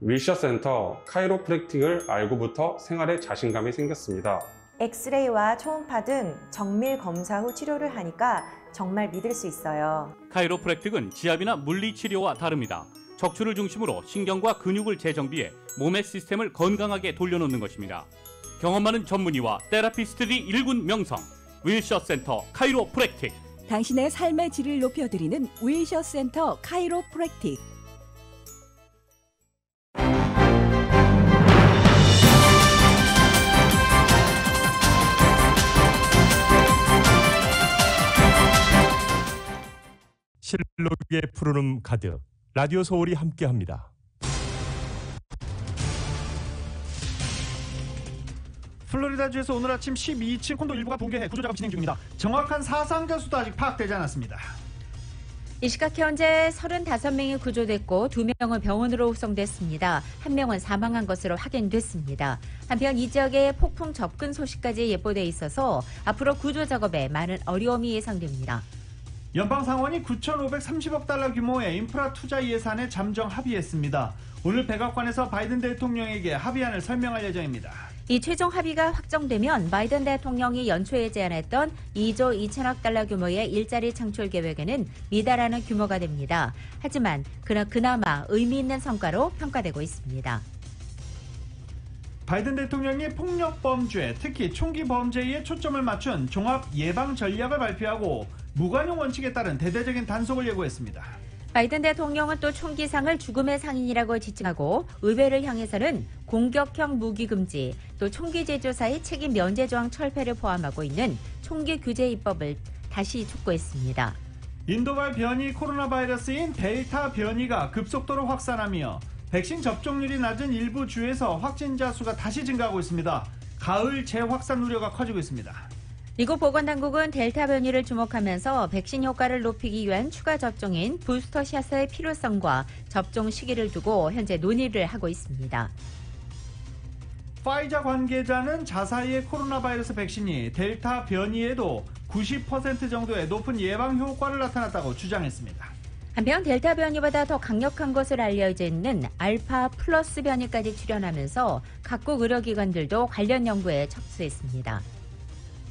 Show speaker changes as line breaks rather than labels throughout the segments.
윌셔 센터 카이로프랙틱을 알고부터 생활에 자신감이 생겼습니다.
엑스레이와 초음파 등 정밀 검사 후 치료를 하니까 정말 믿을 수 있어요.
카이로프랙틱은 지압이나 물리치료와 다릅니다. 척추를 중심으로 신경과 근육을 재정비해 몸의 시스템을 건강하게 돌려놓는 것입니다. 경험 많은 전문의와 테라피스트들이 일군 명성, 윌셔 센터 카이로프랙틱.
당신의 삶의 질을 높여드리는 윌셔 센터 카이로프랙틱.
실록의 푸르름 가득 라디오 서울이 함께합니다.
플로리다주에서 오늘 아침 12층 콘도 일부가 붕괴해 구조작업 진행 중입니다. 정확한 사상자 수도 아직 파악되지 않았습니다.
이 시각 현재 35명이 구조됐고 2명은 병원으로 후송됐습니다. 1명은 사망한 것으로 확인됐습니다. 한편 이 지역에 폭풍 접근 소식까지 예보돼 있어서 앞으로 구조 작업에 많은 어려움이 예상됩니다.
연방 상원이 9,530억 달러 규모의 인프라 투자 예산에 잠정 합의했습니다. 오늘 백악관에서 바이든 대통령에게 합의안을 설명할 예정입니다.
이 최종 합의가 확정되면 바이든 대통령이 연초에 제안했던 2조 2천억 달러 규모의 일자리 창출 계획에는 미달하는 규모가 됩니다. 하지만 그나마 의미 있는 성과로 평가되고 있습니다.
바이든 대통령이 폭력 범죄, 특히 총기 범죄에 초점을 맞춘 종합 예방 전략을 발표하고 무관용 원칙에 따른 대대적인 단속을 예고했습니다.
바이든 대통령은 또 총기상을 죽음의 상인이라고 지칭하고 의회를 향해서는 공격형 무기 금지, 또 총기 제조사의 책임 면제 조항 철폐를 포함하고 있는 총기 규제 입법을 다시 촉구했습니다.
인도발 변이 코로나 바이러스인 델타 변이가 급속도로 확산하며 백신 접종률이 낮은 일부 주에서 확진자 수가 다시 증가하고 있습니다. 가을 재확산 우려가 커지고 있습니다.
미국 보건당국은 델타 변이를 주목하면서 백신 효과를 높이기 위한 추가 접종인 부스터샷의 필요성과 접종 시기를 두고 현재 논의를 하고 있습니다.
파이자 관계자는 자사의 코로나 바이러스 백신이 델타 변이에도 90% 정도의 높은 예방 효과를 나타났다고 주장했습니다.
한편 델타 변이보다 더 강력한 것으로 알려져 있는 알파 플러스 변이까지 출현하면서 각국 의료기관들도 관련 연구에 착수했습니다.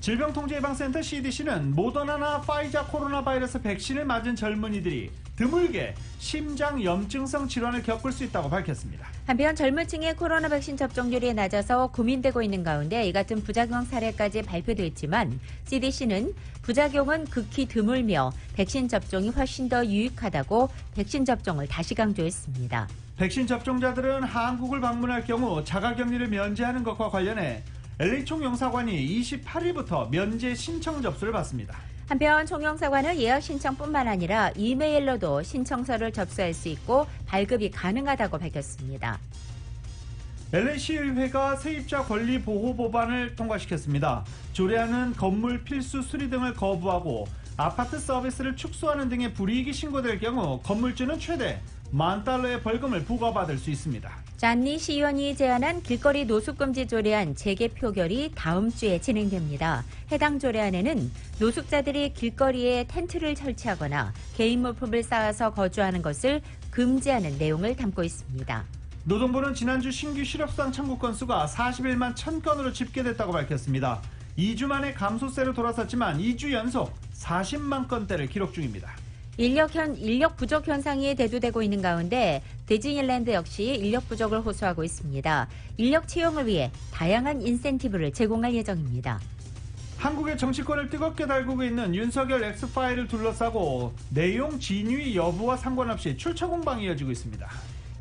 질병통제예방센터 CDC는 모더나나 파이자 코로나 바이러스 백신을 맞은 젊은이들이 드물게 심장염증성 질환을 겪을 수 있다고 밝혔습니다.
한편 젊은 층의 코로나 백신 접종률이 낮아서 고민되고 있는 가운데 이 같은 부작용 사례까지 발표됐지만 CDC는 부작용은 극히 드물며 백신 접종이 훨씬 더 유익하다고 백신 접종을 다시 강조했습니다.
백신 접종자들은 한국을 방문할 경우 자가격리를 면제하는 것과 관련해 LA 총영사관이 28일부터 면제 신청 접수를 받습니다.
한편 총영사관은 예약 신청뿐만 아니라 이메일로도 신청서를 접수할 수 있고 발급이 가능하다고 밝혔습니다.
LA시의회가 세입자 권리 보호 법안을 통과시켰습니다. 조례안은 건물 필수 수리 등을 거부하고 아파트 서비스를 축소하는 등의 불이익이 신고될 경우 건물주는 최대 $10,000의 벌금을 부과받을 수 있습니다.
잔니 시의원이 제안한 길거리 노숙금지 조례안 재개 표결이 다음 주에 진행됩니다. 해당 조례안에는 노숙자들이 길거리에 텐트를 설치하거나 개인 물품을 쌓아서 거주하는 것을 금지하는 내용을 담고 있습니다.
노동부는 지난주 신규 실업수당 청구 건수가 41만 1,000건으로 집계됐다고 밝혔습니다. 2주 만에 감소세로 돌아섰지만 2주 연속 40만 건대를 기록 중입니다.
인력 부족 현상이 대두되고 있는 가운데 디즈니랜드 역시 인력 부족을 호소하고 있습니다. 인력 채용을 위해 다양한 인센티브를 제공할 예정입니다.
한국의 정치권을 뜨겁게 달구고 있는 윤석열 X파일을 둘러싸고 내용 진위 여부와 상관없이 출처 공방이 이어지고 있습니다.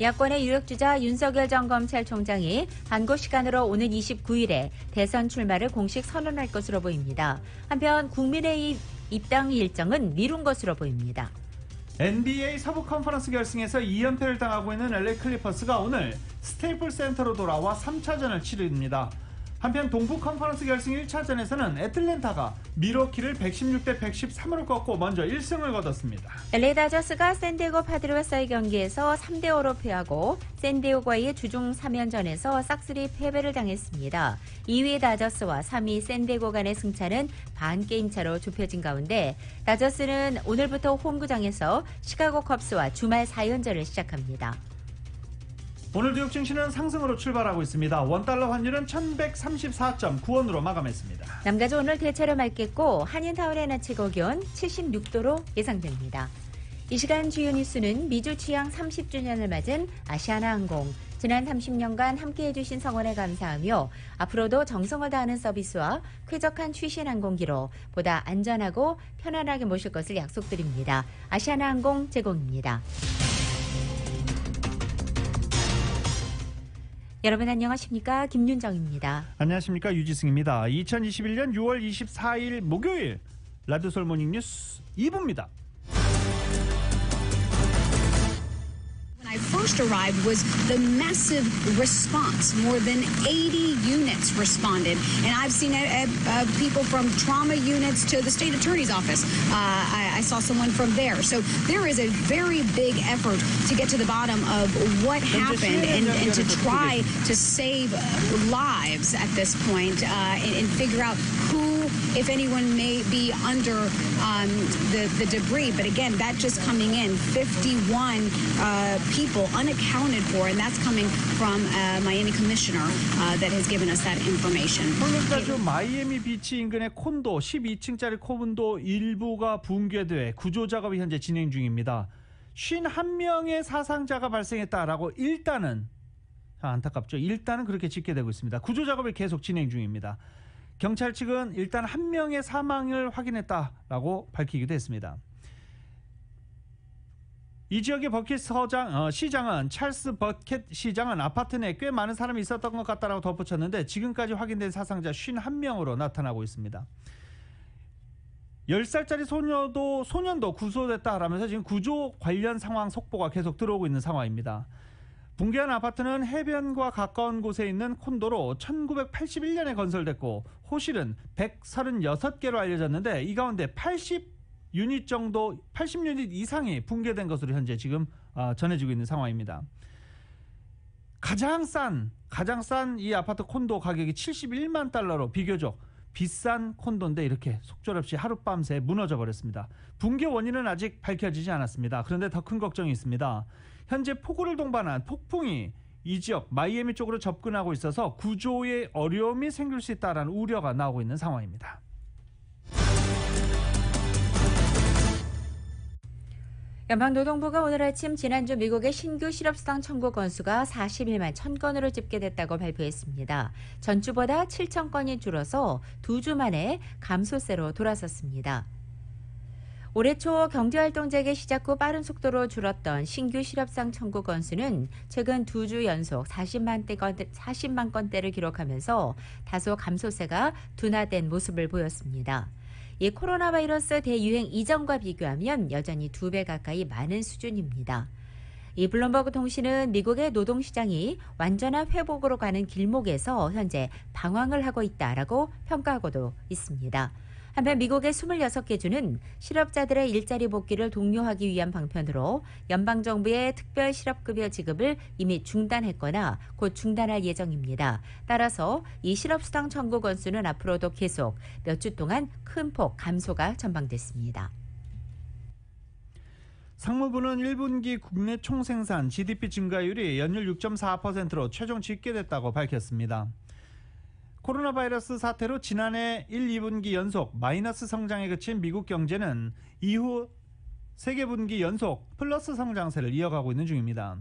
야권의 유력주자 윤석열 전 검찰총장이 한국 시간으로 오는 29일에 대선 출마를 공식 선언할 것으로 보입니다. 한편 국민의힘 입당 일정은 미룬 것으로 보입니다.
NBA 서부 컨퍼런스 결승에서 2연패를 당하고 있는 LA 클리퍼스가 오늘 스테이플 센터로 돌아와 3차전을 치릅니다. 한편 동부 컨퍼런스 결승 1차전에서는 애틀랜타가 밀워키를 116대 113으로 꺾고 먼저 1승을 거뒀습니다.
LA 다저스가 샌디에고 파드레스와의 경기에서 3대5로 패하고 샌디에고와의 주중 3연전에서 싹쓸이 패배를 당했습니다. 2위 다저스와 3위 샌디에고 간의 승차는 반게임 차로 좁혀진 가운데 다저스는 오늘부터 홈구장에서 시카고 컵스와 주말 4연전을 시작합니다.
오늘 뉴욕 증시는 상승으로 출발하고 있습니다. 원달러 환율은 1134.9원으로 마감했습니다.
남가주 오늘 대체로 맑겠고 한인타운의 낮 최고 기온 76도로 예상됩니다. 이 시간 주요 뉴스는 미주 취양 30주년을 맞은 아시아나항공, 지난 30년간 함께해 주신 성원에 감사하며 앞으로도 정성을 다하는 서비스와 쾌적한 취신 항공기로 보다 안전하고 편안하게 모실 것을 약속드립니다. 아시아나항공 제공입니다. 여러분 안녕하십니까? 김윤정입니다.
안녕하십니까? 유지승입니다. 2021년 6월 24일 목요일 라디오솔 모닝뉴스 2부입니다.
When I first arrived was the massive response. More than 80 units responded. And I've seen people from trauma units to the state attorney's office. I saw someone from there. So there is a very big effort to get to the bottom of what happened and to try to save lives at this point and figure out who, if anyone, may be under the debris. But again, that just coming in, 51 people unaccounted for, and that's coming from Miami commissioner that has given us that information.
플로리다주 마이애미 비치 인근의 콘도 12층짜리 콘도 일부가 붕괴돼 구조 작업이 현재 진행 중입니다. 51명의 사상자가 발생했다라고 일단은 안타깝죠. 일단은 그렇게 집계되고 있습니다. 구조 작업이 계속 진행 중입니다. 경찰 측은 일단 1명의 사망을 확인했다라고 밝히기도 했습니다. 이 지역의 버킷 시장은 찰스 버킷 시장은 아파트 내 꽤 많은 사람이 있었던 것 같다라고 덧붙였는데 지금까지 확인된 사상자 51명으로 나타나고 있습니다. 10살짜리 소년도 구조됐다라면서 지금 구조 관련 상황 속보가 계속 들어오고 있는 상황입니다. 붕괴한 아파트는 해변과 가까운 곳에 있는 콘도로 1981년에 건설됐고 호실은 136개로 알려졌는데 이 가운데 80유닛 이상이 붕괴된 것으로 현재 지금 전해지고 있는 상황입니다. 가장 싼 이 아파트 콘도 가격이 71만 달러로 비교적 비싼 콘도인데 이렇게 속절없이 하룻밤새 무너져 버렸습니다. 붕괴 원인은 아직 밝혀지지 않았습니다. 그런데 더 큰 걱정이 있습니다. 현재 폭우를 동반한 폭풍이 이 지역 마이애미 쪽으로 접근하고 있어서 구조에 어려움이 생길 수 있다는 우려가 나오고 있는 상황입니다.
연방노동부가 오늘 아침 지난주 미국의 신규 실업수당 청구 건수가 41만 1,000건으로 집계됐다고 발표했습니다. 전주보다 7,000건이 줄어서 2주 만에 감소세로 돌아섰습니다. 올해 초 경제활동 재개 시작 후 빠른 속도로 줄었던 신규 실업수당 청구 건수는 최근 2주 연속 40만 건대를 기록하면서 다소 감소세가 둔화된 모습을 보였습니다. 이 코로나 바이러스 대유행 이전과 비교하면 여전히 2배 가까이 많은 수준입니다. 이 블룸버그 통신은 미국의 노동시장이 완전한 회복으로 가는 길목에서 현재 방황을 하고 있다라고 평가하고도 있습니다. 한편 미국의 26개 주는 실업자들의 일자리 복귀를 독려하기 위한 방편으로 연방정부의 특별 실업급여 지급을 이미 중단했거나 곧 중단할 예정입니다. 따라서 이 실업수당 청구 건수는 앞으로도 계속 몇 주 동안 큰 폭 감소가 전망됐습니다.
상무부는 1분기 국내 총생산 GDP 증가율이 연율 6.4%로 최종 집계됐다고 밝혔습니다. 코로나 바이러스 사태로 지난해 1, 2분기 연속 마이너스 성장에 그친 미국 경제는 이후 3개 분기 연속 플러스 성장세를 이어가고 있는 중입니다.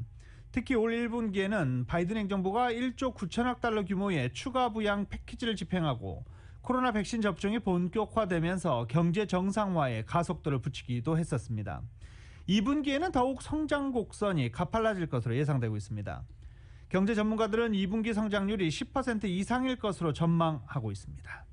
특히 올 1분기에는 바이든 행정부가 1조 9천억 달러 규모의 추가 부양 패키지를 집행하고 코로나 백신 접종이 본격화되면서 경제 정상화에 가속도를 붙이기도 했었습니다. 2분기에는 더욱 성장 곡선이 가팔라질 것으로 예상되고 있습니다. 경제 전문가들은 2분기 성장률이 10% 이상일 것으로 전망하고 있습니다.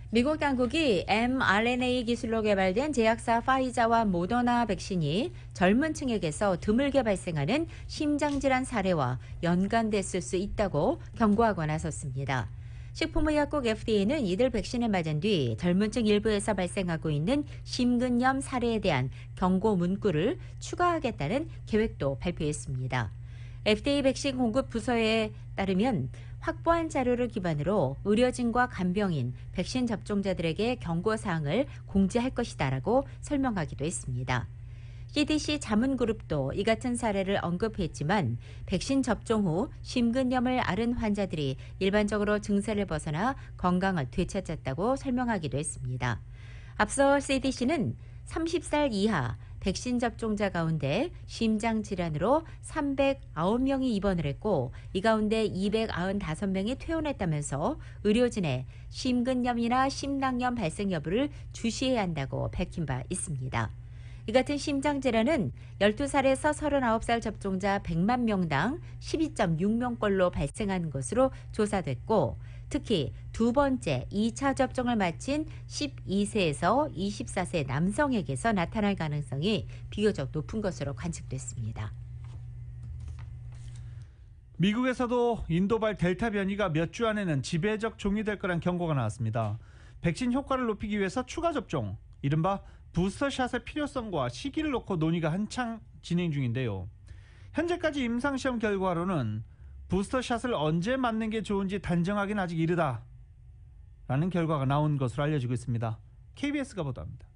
미국 당국이 mRNA 기술로 개발된 제약사 파이자와 모더나 백신이 젊은 층에게서 드물게 발생하는 심장질환 사례와 연관됐을 수 있다고 경고하고 나섰습니다. 식품의약국 FDA는 이들 백신을 맞은 뒤 젊은 층 일부에서 발생하고 있는 심근염 사례에 대한 경고 문구를 추가하겠다는 계획도 발표했습니다. FDA 백신 공급 부서에 따르면 확보한 자료를 기반으로 의료진과 간병인, 백신 접종자들에게 경고사항을 공지할 것이다라고 설명하기도 했습니다. CDC 자문그룹도 이 같은 사례를 언급했지만 백신 접종 후 심근염을 앓은 환자들이 일반적으로 증세를 벗어나 건강을 되찾았다고 설명하기도 했습니다. 앞서 CDC는 30살 이하 백신 접종자 가운데 심장질환으로 309명이 입원을 했고 이 가운데 295명이 퇴원했다면서 의료진의 심근염이나 심낭염 발생 여부를 주시해야 한다고 밝힌 바 있습니다. 이 같은 심장질환은 12살에서 39살 접종자 100만 명당 12.6명꼴로 발생한 것으로 조사됐고 특히 두 번째 2차 접종을 마친 12세에서 24세 남성에게서 나타날 가능성이 비교적 높은 것으로 관측됐습니다.
미국에서도 인도발 델타 변이가 몇 주 안에는 지배적 종이 될 거란 경고가 나왔습니다. 백신 효과를 높이기 위해서 추가 접종, 이른바 부스터샷의 필요성과 시기를 놓고 논의가 한창 진행 중인데요. 현재까지 임상시험 결과로는 부스터샷을 언제 맞는 게 좋은지 단정하기는 아직 이르다 라는 결과가 나온 것으로 알려지고 있습니다. KBS가 보도합니다.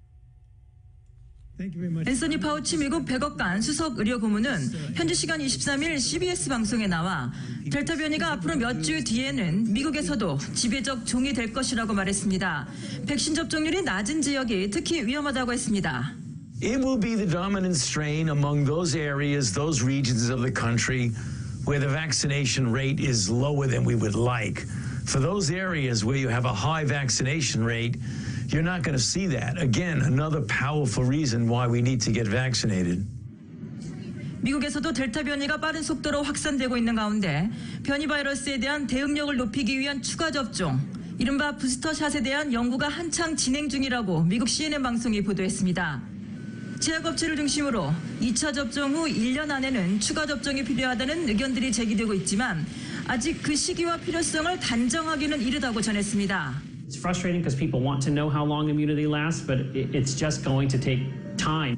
앤서니 파우치 미국 백악관 수석 의료고문은 현지 시간 23일 CBS 방송에 나와 델타 변이가 앞으로 몇 주 뒤에는 미국에서도 지배적 종이 될 것이라고 말했습니다. 백신 접종률이 낮은 지역이 특히 위험하다고 했습니다.
It will be the dominant strain among those areas, those regions of the country where the vaccination rate is lower than we would like. For those areas where you have a high vaccination rate, you're not going to see that. Again, another powerful reason why we need to get vaccinated.
미국에서도 델타 변이가 빠른 속도로 확산되고 있는 가운데 변이 바이러스에 대한 대응력을 높이기 위한 추가 접종, 이른바 부스터샷에 대한 연구가 한창 진행 중이라고 미국 CNN 방송이 보도했습니다. 제약업체를 중심으로 2차 접종 후 1년 안에는 추가 접종이 필요하다는 의견들이 제기되고 있지만 아직 그 시기와 필요성을 단정하기는 이르다고 전했습니다.
It's frustrating because people want to know how long immunity lasts, but it's just going to take time.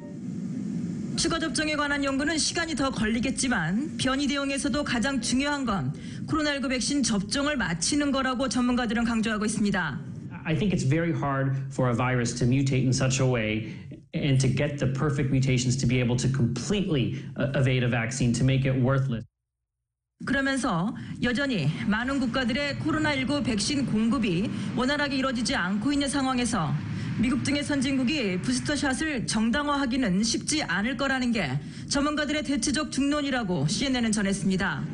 추가 접종에 관한 연구는 시간이 더 걸리겠지만 변이 대응에서도 가장 중요한 건 코로나19 백신 접종을 마치는 거라고 전문가들은 강조하고 있습니다.
I think it's very hard for a virus to mutate in such a way and to get the perfect mutations to be able to completely evade a vaccine, to make it worthless.
그러면서 여전히 많은 국가들의 코로나19 백신 공급이 원활하게 이루어지지 않고 있는 상황에서 미국 등의 선진국이 부스터샷을 정당화하기는 쉽지 않을 거라는 게 전문가들의 대체적 중론이라고 CNN은 전했습니다.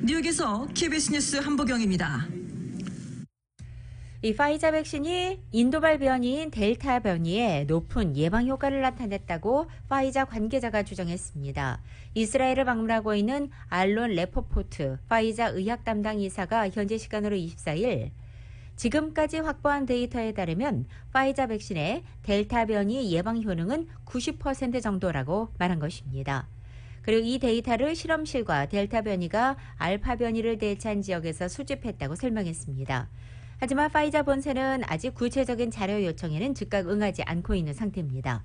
뉴욕에서 KBS 뉴스 한보경입니다.
이 파이자 백신이 인도발 변이인 델타 변이에 높은 예방 효과를 나타냈다고 파이자 관계자가 주장했습니다. 이스라엘을 방문하고 있는 알론 레포포트 파이자 의학 담당 이사가 현지 시간으로 24일 지금까지 확보한 데이터에 따르면 파이자 백신의 델타 변이 예방 효능은 90% 정도라고 말한 것입니다. 그리고 이 데이터를 실험실과 델타 변이가 알파 변이를 대체한 지역에서 수집했다고 설명했습니다. 하지만 파이자 본사는 아직 구체적인 자료 요청에는 즉각 응하지 않고 있는 상태입니다.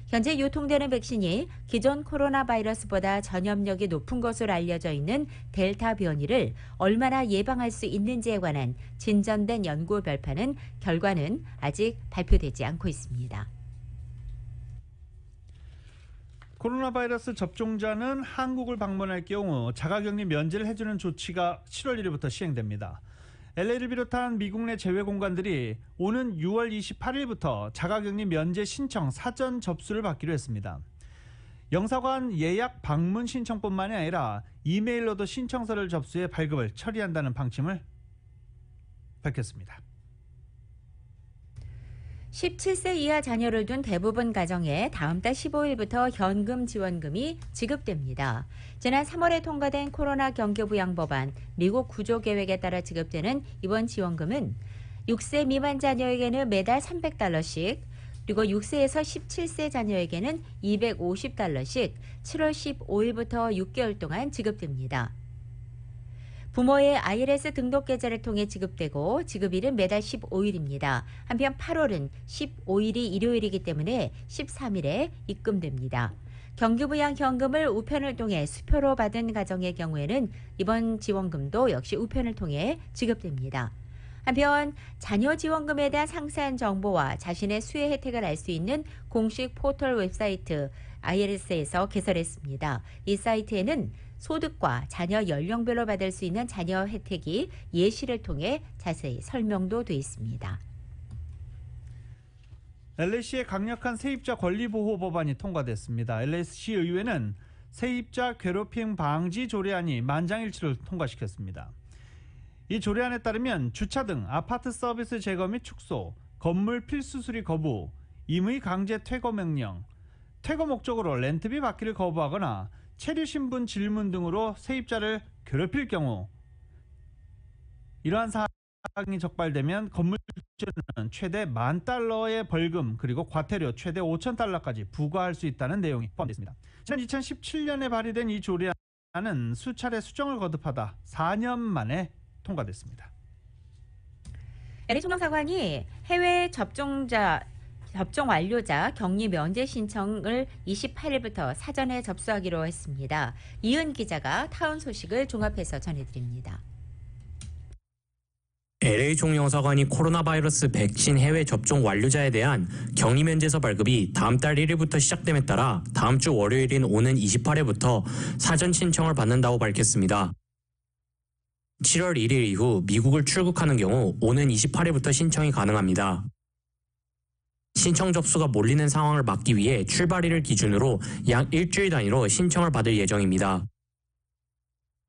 현재 유통되는 백신이 기존 코로나 바이러스보다 전염력이 높은 것으로 알려져 있는 델타 변이를 얼마나 예방할 수 있는지에 관한 진전된 연구 별파는 결과는 아직 발표되지 않고 있습니다.
코로나 바이러스 접종자는 한국을 방문할 경우 자가격리 면제를 해주는 조치가 7월 1일부터 시행됩니다. LA를 비롯한 미국 내 제외 공간들이 오는 6월 28일부터 자가격리 면제 신청 사전 접수를 받기로 했습니다. 영사관 예약 방문 신청뿐만이 아니라 이메일로도 신청서를 접수해 발급을 처리한다는 방침을 밝혔습니다.
17세 이하 자녀를 둔 대부분 가정에 다음 달 15일부터 현금 지원금이 지급됩니다. 지난 3월에 통과된 코로나 경기부양법안 미국 구조계획에 따라 지급되는 이번 지원금은 6세 미만 자녀에게는 매달 $300씩, 그리고 6세에서 17세 자녀에게는 $250씩 7월 15일부터 6개월 동안 지급됩니다. 부모의 IRS 등록 계좌를 통해 지급되고 지급일은 매달 15일입니다. 한편 8월은 15일이 일요일이기 때문에 13일에 입금됩니다. 경기부양 현금을 우편을 통해 수표로 받은 가정의 경우에는 이번 지원금도 역시 우편을 통해 지급됩니다. 한편 자녀 지원금에 대한 상세한 정보와 자신의 수혜 혜택을 알 수 있는 공식 포털 웹사이트 IRS에서 개설했습니다. 이 사이트에는 소득과 자녀 연령별로 받을 수 있는 자녀 혜택이 예시를 통해 자세히 설명도 돼 있습니다.
LA시의 강력한 세입자 권리보호 법안이 통과됐습니다. LA시 의회는 세입자 괴롭힘 방지 조례안이 만장일치를 통과시켰습니다. 이 조례안에 따르면 주차 등 아파트 서비스 제거 및 축소, 건물 필수 수리 거부, 임의 강제 퇴거 명령, 퇴거 목적으로 렌트비 받기를 거부하거나 체류 신분 질문 등으로 세입자를 괴롭힐 경우 이러한 사항이 적발되면 건물주는 최대 $10,000의 벌금 그리고 과태료 최대 $5,000까지 부과할 수 있다는 내용이 포함됐습니다. 지난 2017년에 발의된 이 조례안은 수차례 수정을 거듭하다 4년 만에 통과됐습니다.
LA 총영사관이 해외 접종 완료자 격리 면제 신청을 28일부터 사전에 접수하기로 했습니다. 이은 기자가 타운 소식을 종합해서 전해드립니다.
LA 총영사관이 코로나 바이러스 백신 해외 접종 완료자에 대한 격리 면제서 발급이 다음 달 1일부터 시작됨에 따라 다음 주 월요일인 오는 28일부터 사전 신청을 받는다고 밝혔습니다. 7월 1일 이후 미국을 출국하는 경우 오는 28일부터 신청이 가능합니다. 신청 접수가 몰리는 상황을 막기 위해 출발일을 기준으로 약 일주일 단위로 신청을 받을 예정입니다.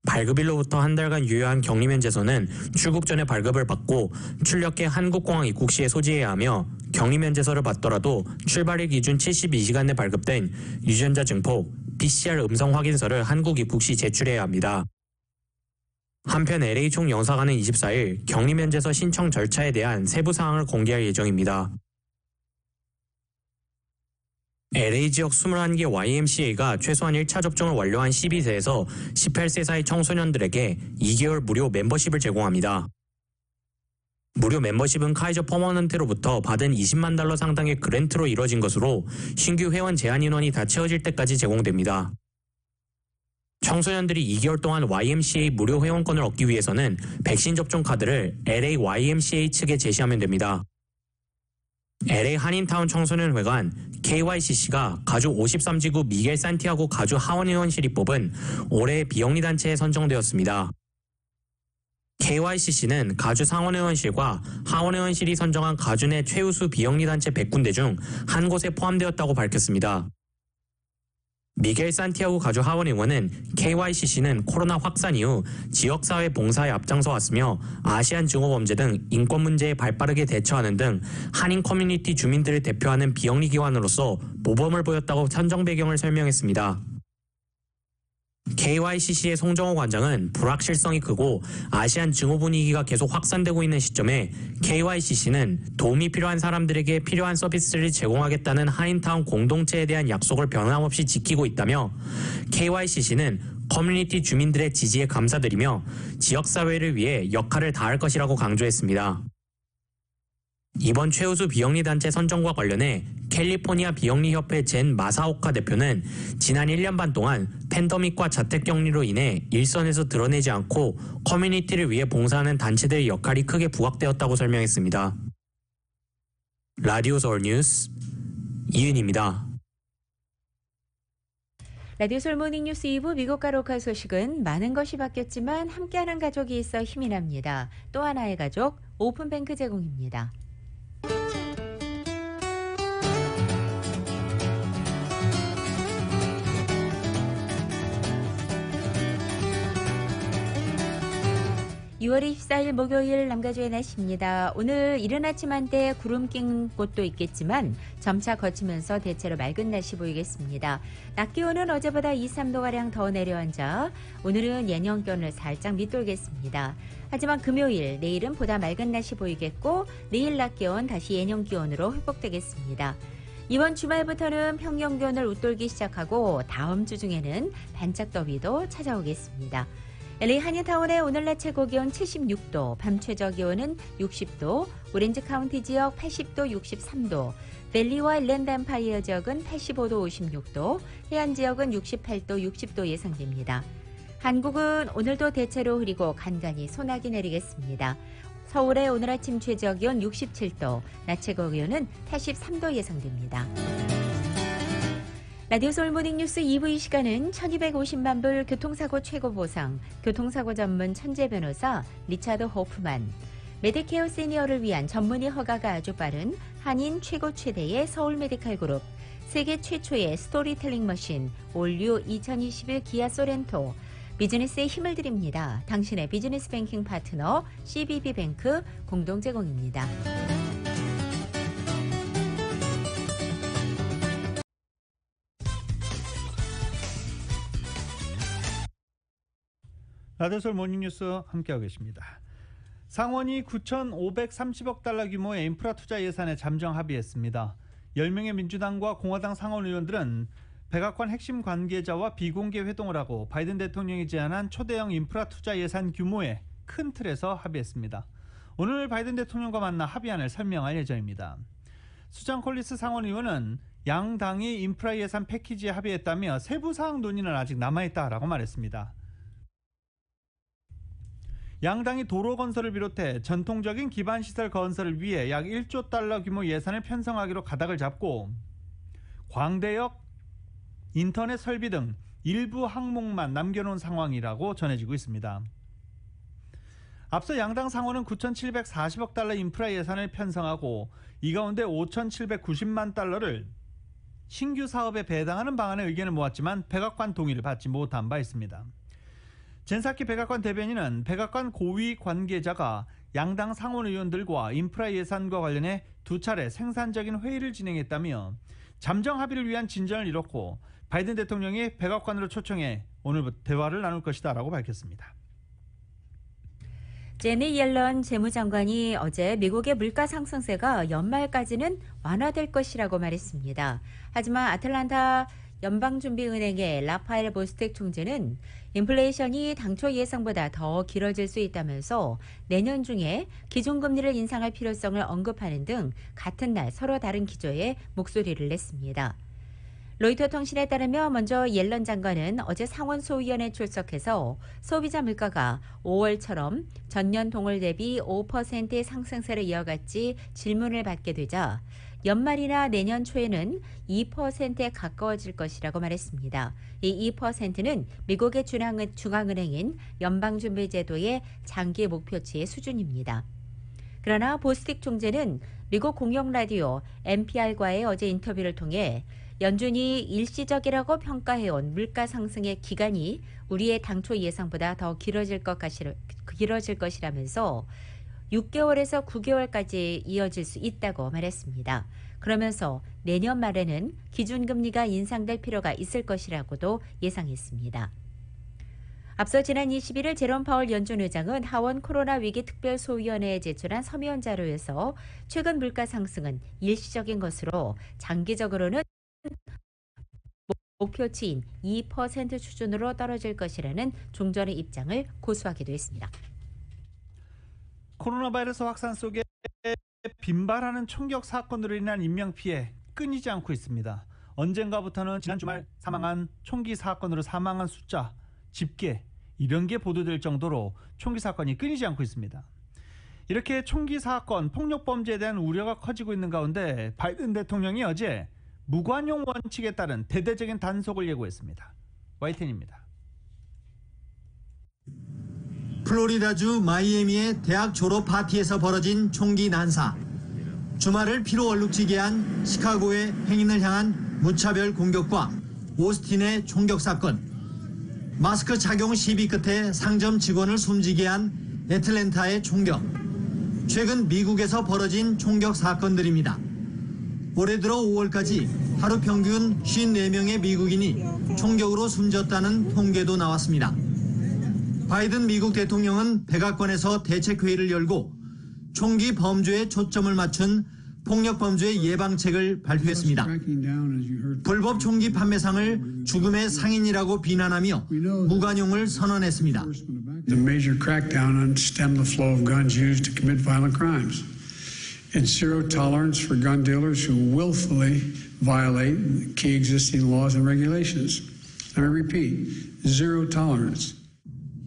발급일로부터 한 달간 유효한 격리 면제서는 출국 전에 발급을 받고 출력해 한국공항 입국 시에 소지해야 하며 격리 면제서를 받더라도 출발일 기준 72시간 내 발급된 유전자 증폭, PCR 음성 확인서를 한국 입국 시 제출해야 합니다. 한편 LA 총영사관은 24일 격리 면제서 신청 절차에 대한 세부 사항을 공개할 예정입니다. LA 지역 21개 YMCA가 최소한 1차 접종을 완료한 12세에서 18세 사이 청소년들에게 2개월 무료 멤버십을 제공합니다. 무료 멤버십은 카이저 퍼머넌트로부터 받은 $20만 상당의 그랜트로 이뤄진 것으로 신규 회원 제한 인원이 다 채워질 때까지 제공됩니다. 청소년들이 2개월 동안 YMCA 무료 회원권을 얻기 위해서는 백신 접종 카드를 LA YMCA 측에 제시하면 됩니다. LA 한인타운 청소년회관 KYCC가 가주 53지구 미겔 산티아고 가주 하원의원실이 뽑은 올해의 비영리 단체에 선정되었습니다. KYCC는 가주 상원의원실과 하원의원실이 선정한 가주 내 최우수 비영리 단체 100군데 중 한 곳에 포함되었다고 밝혔습니다. 미겔 산티아고 가주 하원의원은 KYCC는 코로나 확산 이후 지역사회 봉사에 앞장서 왔으며 아시안 증오범죄 등 인권 문제에 발빠르게 대처하는 등 한인 커뮤니티 주민들을 대표하는 비영리 기관으로서 모범을 보였다고 선정 배경을 설명했습니다. KYCC의 송정호 관장은 불확실성이 크고 아시안 증오 분위기가 계속 확산되고 있는 시점에 KYCC는 도움이 필요한 사람들에게 필요한 서비스를 제공하겠다는 한인타운 공동체에 대한 약속을 변함없이 지키고 있다며 KYCC는 커뮤니티 주민들의 지지에 감사드리며 지역사회를 위해 역할을 다할 것이라고 강조했습니다. 이번 최우수 비영리 단체 선정과 관련해 캘리포니아 비영리협회 젠 마사오카 대표는 지난 1년 반 동안 팬데믹과 자택격리로 인해 일선에서 드러내지 않고 커뮤니티를 위해 봉사하는 단체들의 역할이 크게 부각되었다고 설명했습니다. 라디오 서울 뉴스 이은입니다.
라디오 서울 모닝뉴스 2부 미국과 로컬 소식은 많은 것이 바뀌었지만 함께하는 가족이 있어 힘이 납니다. 또 하나의 가족 오픈뱅크 제공입니다. (6월 24일) 목요일 남가주의 날씨입니다. 오늘 이른 아침 한때 구름 낀 곳도 있겠지만 점차 거치면서 대체로 맑은 날씨 보이겠습니다. 낮 기온은 어제보다 2, 3도가량 더 내려앉아 오늘은 예년 기온을 살짝 밑돌겠습니다. 하지만 금요일, 내일은 보다 맑은 날씨 보이겠고 내일 낮 기온 다시 예년 기온으로 회복되겠습니다. 이번 주말부터는 평년 기온을 웃돌기 시작하고 다음 주 중에는 반짝 더위도 찾아오겠습니다. LA 한인타운의 오늘 낮 최고 기온 76도, 밤 최저 기온은 60도, 오렌지 카운티 지역 80도, 63도, 밸리와 일랜드 엠파이어 지역은 85도, 56도, 해안 지역은 68도, 60도 예상됩니다. 한국은 오늘도 대체로 흐리고 간간히 소나기 내리겠습니다. 서울의 오늘 아침 최저 기온 67도, 낮 최고 기온은 83도 예상됩니다. 라디오 서울 모닝뉴스 2부 이 시간은 1250만 불 교통사고 최고 보상, 교통사고 전문 천재 변호사 리차드 호프만, 메디케어 시니어를 위한 전문의 허가가 아주 빠른 한인 최고 최대의 서울 메디칼 그룹, 세계 최초의 스토리텔링 머신 올류 2021 기아 소렌토, 비즈니스에 힘을 드립니다. 당신의 비즈니스 뱅킹 파트너 CBB뱅크 공동 제공입니다.
라디오솔 모닝뉴스 함께하고 계십니다. 상원이 9,530억 달러 규모의 인프라 투자 예산에 잠정 합의했습니다. 10명의 민주당과 공화당 상원 의원들은 백악관 핵심 관계자와 비공개 회동을 하고 바이든 대통령이 제안한 초대형 인프라 투자 예산 규모의 큰 틀에서 합의했습니다. 오늘 바이든 대통령과 만나 합의안을 설명할 예정입니다. 수잔 콜리스 상원 의원은 양당이 인프라 예산 패키지에 합의했다며 세부 사항 논의는 아직 남아있다라고 말했습니다. 양당이 도로 건설을 비롯해 전통적인 기반시설 건설을 위해 약 1조 달러 규모 예산을 편성하기로 가닥을 잡고 광대역, 인터넷 설비 등 일부 항목만 남겨놓은 상황이라고 전해지고 있습니다. 앞서 양당 상원은 9,740억 달러 인프라 예산을 편성하고 이 가운데 5,790만 달러를 신규 사업에 배당하는 방안의 의견을 모았지만 백악관 동의를 받지 못한 바 있습니다. 젠사키 백악관 대변인은 백악관 고위 관계자가 양당 상원 의원들과 인프라 예산과 관련해 2차례 생산적인 회의를 진행했다며 잠정 합의를 위한 진전을 이뤘고 바이든 대통령이 백악관으로 초청해 오늘부터 대화를 나눌 것이다 라고 밝혔습니다.
제니 옐런 재무장관이 어제 미국의 물가 상승세가 연말까지는 완화될 것이라고 말했습니다. 하지만 아틀란타 연방준비은행의 라파엘 보스텍 총재는 인플레이션이 당초 예상보다 더 길어질 수 있다면서 내년 중에 기준금리를 인상할 필요성을 언급하는 등 같은 날 서로 다른 기조의 목소리를 냈습니다. 로이터 통신에 따르면 먼저 옐런 장관은 어제 상원 소위원회에 출석해서 소비자 물가가 5월처럼 전년 동월 대비 5%의 상승세를 이어갈지 질문을 받게 되자 연말이나 내년 초에는 2%에 가까워질 것이라고 말했습니다. 이 2%는 미국의 중앙은행인 연방준비제도의 장기 목표치의 수준입니다. 그러나 보스틱 총재는 미국 공영라디오 NPR과의 어제 인터뷰를 통해 연준이 일시적이라고 평가해온 물가 상승의 기간이 우리의 당초 예상보다 더 길어질 것이라면서 6개월에서 9개월까지 이어질 수 있다고 말했습니다. 그러면서 내년 말에는 기준금리가 인상될 필요가 있을 것이라고도 예상했습니다. 앞서 지난 21일 제롬 파월 연준 의장은 하원 코로나 위기 특별소위원회에 제출한 서면 자료에서 최근 물가 상승은 일시적인 것으로 장기적으로는 목표치인 2% 수준으로 떨어질 것이라는 종전의 입장을 고수하기도 했습니다.
코로나 바이러스 확산 속에 빈발하는 총격 사건으로 인한 인명피해 끊이지 않고 있습니다. 언젠가부터는 지난 주말 사망한 총기 사건으로 사망한 숫자, 집계 이런 게 보도될 정도로 총기 사건이 끊이지 않고 있습니다. 이렇게 총기 사건, 폭력 범죄에 대한 우려가 커지고 있는 가운데 바이든 대통령이 어제 무관용 원칙에 따른 대대적인 단속을 예고했습니다. YTN입니다.
플로리다주 마이애미의 대학 졸업 파티에서 벌어진 총기 난사. 주말을 피로 얼룩지게 한 시카고의 행인을 향한 무차별 공격과 오스틴의 총격 사건. 마스크 착용 시비 끝에 상점 직원을 숨지게 한 애틀랜타의 총격. 최근 미국에서 벌어진 총격 사건들입니다. 올해 들어 5월까지 하루 평균 54명의 미국인이 총격으로 숨졌다는 통계도 나왔습니다. 바이든 미국 대통령은 백악관에서 대책회의를 열고 총기 범죄에 초점을 맞춘 폭력범죄 예방책을 발표했습니다. 불법 총기 판매상을 죽음의 상인이라고 비난하며 무관용을 선언했습니다.
The major crackdown on stem the flow of guns used to commit violent crimes. And zero tolerance for gun dealers who willfully violate key existing laws and regulations. Let me repeat, zero tolerance.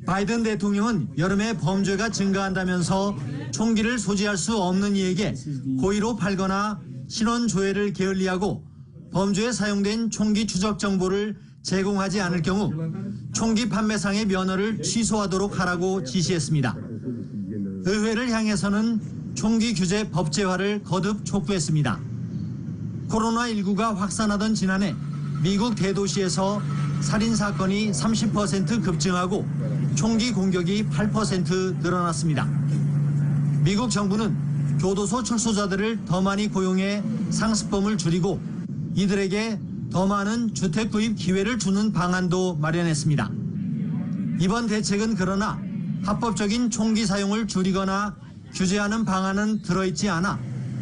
바이든 대통령은 여름에 범죄가 증가한다면서 총기를 소지할 수 없는 이에게 고의로 팔거나 신원 조회를 게을리하고 범죄에 사용된 총기 추적 정보를 제공하지 않을 경우 총기 판매상의 면허를 취소하도록 하라고 지시했습니다. 의회를 향해서는 총기 규제 법제화를 거듭 촉구했습니다. 코로나19가 확산하던 지난해 미국 대도시에서 살인사건이 30% 급증하고 총기 공격이 8% 늘어났습니다. 미국 정부는 교도소 출소자들을 더 많이 고용해 상습범을 줄이고 이들에게 더 많은 주택 구입 기회를 주는 방안도 마련했습니다. 이번 대책은 그러나 합법적인 총기 사용을 줄이거나 규제하는 방안은 들어있지 않아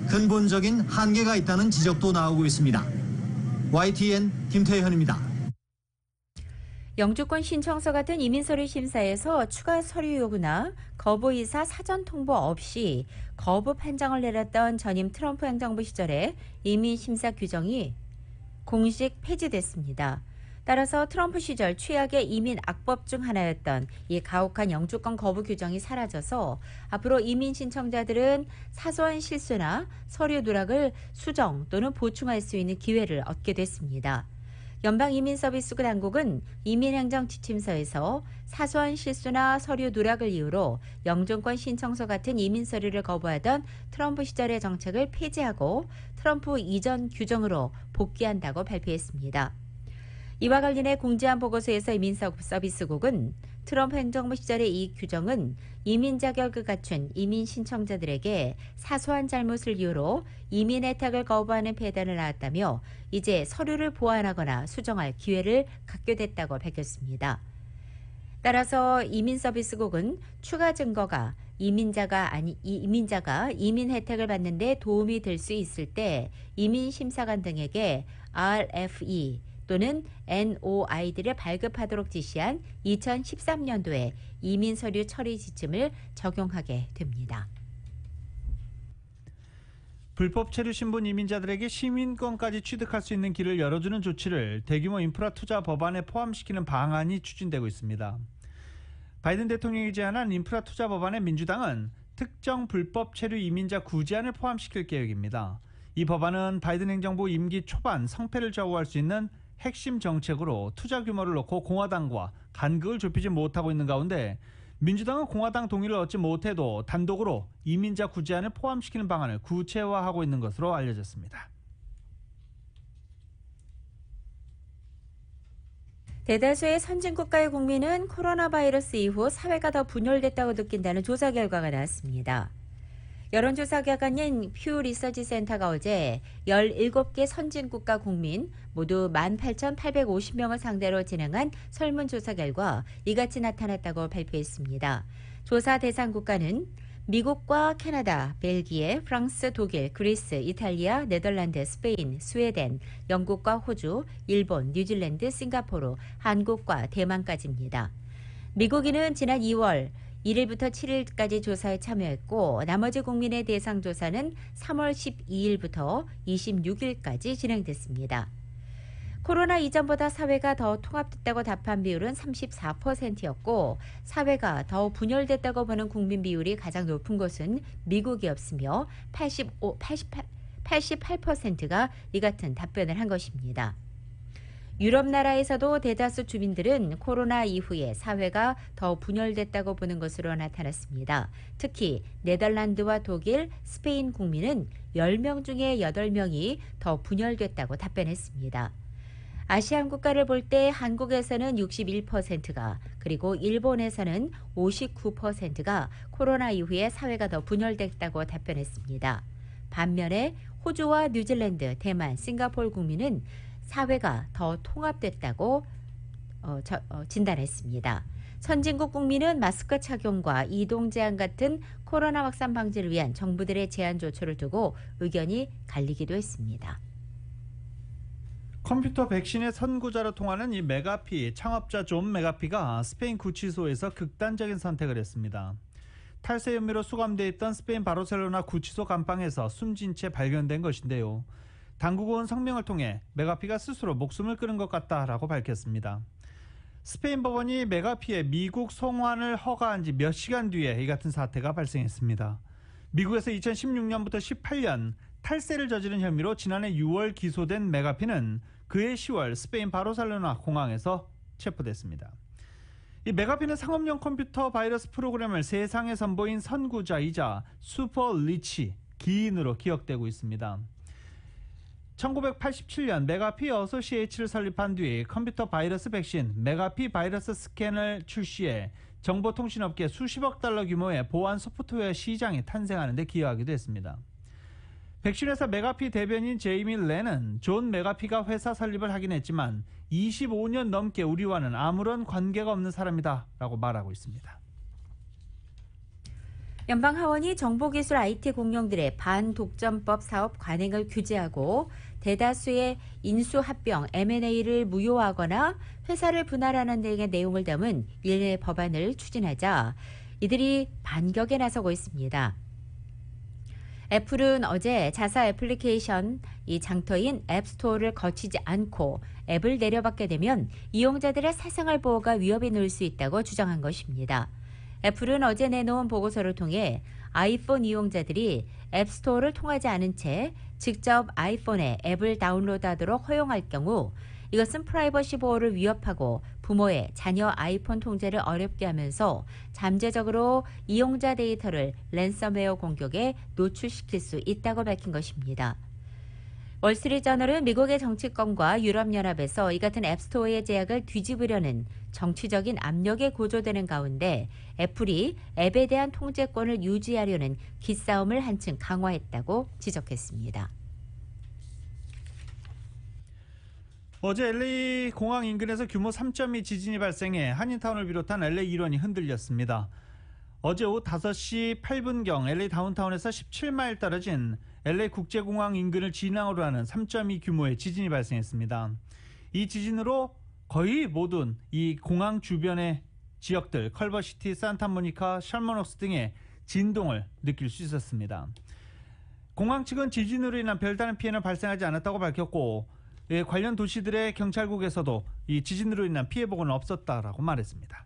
근본적인 한계가 있다는 지적도 나오고 있습니다. YTN 김태현입니다.
영주권 신청서 같은 이민서류 심사에서 추가 서류 요구나 거부 이사 사전 통보 없이 거부 판정을 내렸던 전임 트럼프 행정부 시절의 이민 심사 규정이 공식 폐지됐습니다. 따라서 트럼프 시절 최악의 이민 악법 중 하나였던 이 가혹한 영주권 거부 규정이 사라져서 앞으로 이민 신청자들은 사소한 실수나 서류 누락을 수정 또는 보충할 수 있는 기회를 얻게 됐습니다. 연방이민서비스국 당국은 이민행정지침서에서 사소한 실수나 서류 누락을 이유로 영주권 신청서 같은 이민 서류를 거부하던 트럼프 시절의 정책을 폐지하고 트럼프 이전 규정으로 복귀한다고 발표했습니다. 이와 관련해 공지한 보고서에서 이민서비스국은 트럼프 행정부 시절의 이 규정은 이민 자격을 갖춘 이민 신청자들에게 사소한 잘못을 이유로 이민 혜택을 거부하는 폐단을 낳았다며 이제 서류를 보완하거나 수정할 기회를 갖게 됐다고 밝혔습니다. 따라서 이민서비스국은 추가 증거가 이민자가 이민 혜택을 받는 데 도움이 될 수 있을 때 이민심사관 등에게 RFE 또는 NOID를 발급하도록 지시한 2013년도에 이민서류 처리 지침을 적용하게 됩니다.
불법 체류 신분 이민자들에게 시민권까지 취득할 수 있는 길을 열어주는 조치를 대규모 인프라 투자 법안에 포함시키는 방안이 추진되고 있습니다. 바이든 대통령이 제안한 인프라 투자 법안에 민주당은 특정 불법 체류 이민자 구제안을 포함시킬 계획입니다. 이 법안은 바이든 행정부 임기 초반 성패를 좌우할 수 있는 핵심 정책으로 투자 규모를 놓고 공화당과 간극을 좁히지 못하고 있는 가운데 민주당은 공화당 동의를 얻지 못해도 단독으로 이민자 구제안을 포함시키는 방안을 구체화하고 있는 것으로 알려졌습니다.
대다수의 선진국가의 국민은 코로나 바이러스 이후 사회가 더 분열됐다고 느낀다는 조사 결과가 나왔습니다. 여론조사 기관인 퓨 리서치 센터가 어제 17개 선진국가 국민 모두 18,850명을 상대로 진행한 설문조사 결과 이같이 나타났다고 발표했습니다. 조사 대상 국가는 미국과 캐나다, 벨기에, 프랑스, 독일, 그리스, 이탈리아, 네덜란드, 스페인, 스웨덴, 영국과 호주, 일본, 뉴질랜드, 싱가포르, 한국과 대만까지입니다. 미국인은 지난 2월 1일부터 7일까지 조사에 참여했고 나머지 국민의 대상 조사는 3월 12일부터 26일까지 진행됐습니다. 코로나 이전보다 사회가 더 통합됐다고 답한 비율은 34%였고 사회가 더 분열됐다고 보는 국민 비율이 가장 높은 곳은 미국이었으며 88%가 이 같은 답변을 한 것입니다. 유럽 나라에서도 대다수 주민들은 코로나 이후에 사회가 더 분열됐다고 보는 것으로 나타났습니다. 특히 네덜란드와 독일, 스페인 국민은 10명 중에 8명이 더 분열됐다고 답변했습니다. 아시안 국가를 볼 때 한국에서는 61%가 그리고 일본에서는 59%가 코로나 이후에 사회가 더 분열됐다고 답변했습니다. 반면에 호주와 뉴질랜드, 대만, 싱가포르 국민은 사회가 더 통합됐다고 진단했습니다. 선진국 국민은 마스크 착용과 이동 제한 같은 코로나 확산 방지를 위한 정부들의 제한 조처를 두고 의견이 갈리기도 했습니다.
컴퓨터 백신의 선구자로 통하는 이 메가피 창업자 존 메가피가 스페인 구치소에서 극단적인 선택을 했습니다. 탈세 혐의로 수감돼 있던 스페인 바르셀로나 구치소 감방에서 숨진 채 발견된 것인데요. 당국은 성명을 통해 메가피가 스스로 목숨을 끊은 것 같다라고 밝혔습니다. 스페인 법원이 메가피의 미국 송환을 허가한 지 몇 시간 뒤에 이 같은 사태가 발생했습니다. 미국에서 2016년부터 18년 탈세를 저지른 혐의로 지난해 6월 기소된 메가피는 그해 10월 스페인 바르셀로나 공항에서 체포됐습니다. 이 메가피는 상업용 컴퓨터 바이러스 프로그램을 세상에 선보인 선구자이자 슈퍼 리치 기인으로 기억되고 있습니다. 1987년 메가피 어소시에이츠를 설립한 뒤 컴퓨터 바이러스 백신 메가피 바이러스 스캔을 출시해 정보통신업계 수십억 달러 규모의 보안 소프트웨어 시장이 탄생하는 데 기여하기도 했습니다. 백신회사 메가피 대변인 제이미 렌은 존 메가피가 회사 설립을 하긴 했지만 25년 넘게 우리와는 아무런 관계가 없는 사람이다 라고 말하고 있습니다.
연방하원이 정보기술 IT 공룡들의 반독점법 사업 관행을 규제하고 대다수의 인수합병 M&A를 무효하거나 회사를 분할하는 등의 내용을 담은 일례 법안을 추진하자 이들이 반격에 나서고 있습니다. 애플은 어제 자사 애플리케이션 이 장터인 앱스토어를 거치지 않고 앱을 내려받게 되면 이용자들의 사생활 보호가 위협이 놓일 수 있다고 주장한 것입니다. 애플은 어제 내놓은 보고서를 통해 아이폰 이용자들이 앱스토어를 통하지 않은 채 직접 아이폰에 앱을 다운로드하도록 허용할 경우 이것은 프라이버시 보호를 위협하고 부모의 자녀 아이폰 통제를 어렵게 하면서 잠재적으로 이용자 데이터를 랜섬웨어 공격에 노출시킬 수 있다고 밝힌 것입니다. 월스트리트저널은 미국의 정치권과 유럽연합에서 이 같은 앱스토어의 제약을 뒤집으려는 정치적인 압력에 고조되는 가운데 애플이 앱에 대한 통제권을 유지하려는 기싸움을 한층 강화했다고 지적했습니다.
어제 LA 공항 인근에서 규모 3.2 지진이 발생해 한인타운을 비롯한 LA 일원이 흔들렸습니다. 어제 오후 5시 8분경 LA 다운타운에서 17마일 떨어진 LA 국제공항 인근을 진앙으로 하는 3.2 규모의 지진이 발생했습니다. 이 지진으로 거의 모든 이 공항 주변의 지역들, 컬버시티, 산타모니카, 샬머녹스 등의 진동을 느낄 수 있었습니다. 공항 측은 지진으로 인한 별다른 피해는 발생하지 않았다고 밝혔고 관련 도시들의 경찰국에서도 이 지진으로 인한 피해 보고는 없었다라고 말했습니다.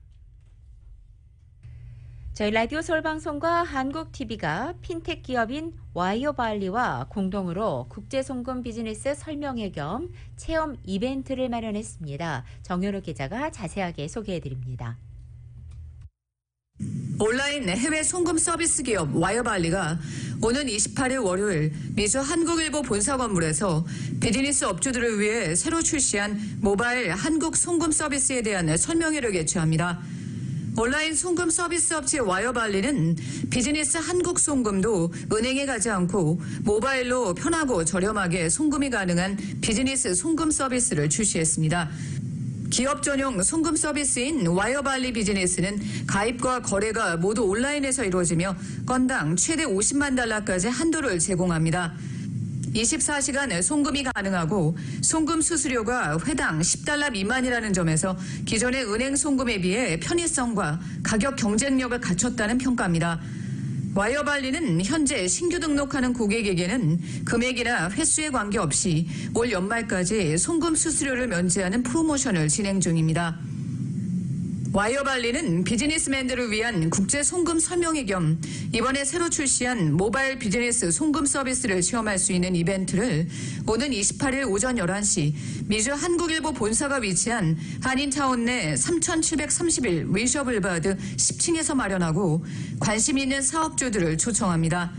저희 라디오 서울방송과 한국TV가 핀텍 기업인 와이어발리와 공동으로 국제송금 비즈니스 설명회 겸 체험 이벤트를 마련했습니다. 정현우 기자가 자세하게 소개해드립니다.
온라인 해외 송금 서비스 기업 와이어발리가 오는 28일 월요일 미주 한국일보 본사 건물에서 비즈니스 업주들을 위해 새로 출시한 모바일 한국 송금 서비스에 대한 설명회를 개최합니다. 온라인 송금 서비스 업체 와이어발리는 비즈니스 한국 송금도 은행에 가지 않고 모바일로 편하고 저렴하게 송금이 가능한 비즈니스 송금 서비스를 출시했습니다. 기업 전용 송금 서비스인 와이어발리 비즈니스는 가입과 거래가 모두 온라인에서 이루어지며 건당 최대 50만 달러까지 한도를 제공합니다. 24시간 송금이 가능하고 송금 수수료가 회당 10달러 미만이라는 점에서 기존의 은행 송금에 비해 편의성과 가격 경쟁력을 갖췄다는 평가입니다. 와이어발리는 현재 신규 등록하는 고객에게는 금액이나 횟수에 관계없이 올 연말까지 송금 수수료를 면제하는 프로모션을 진행 중입니다. 와이어발리는 비즈니스맨들을 위한 국제 송금 설명회 겸 이번에 새로 출시한 모바일 비즈니스 송금 서비스를 체험할 수 있는 이벤트를 오는 28일 오전 11시 미주 한국일보 본사가 위치한 한인타운 내 3731 위셔블바드 10층에서 마련하고 관심 있는 사업주들을 초청합니다.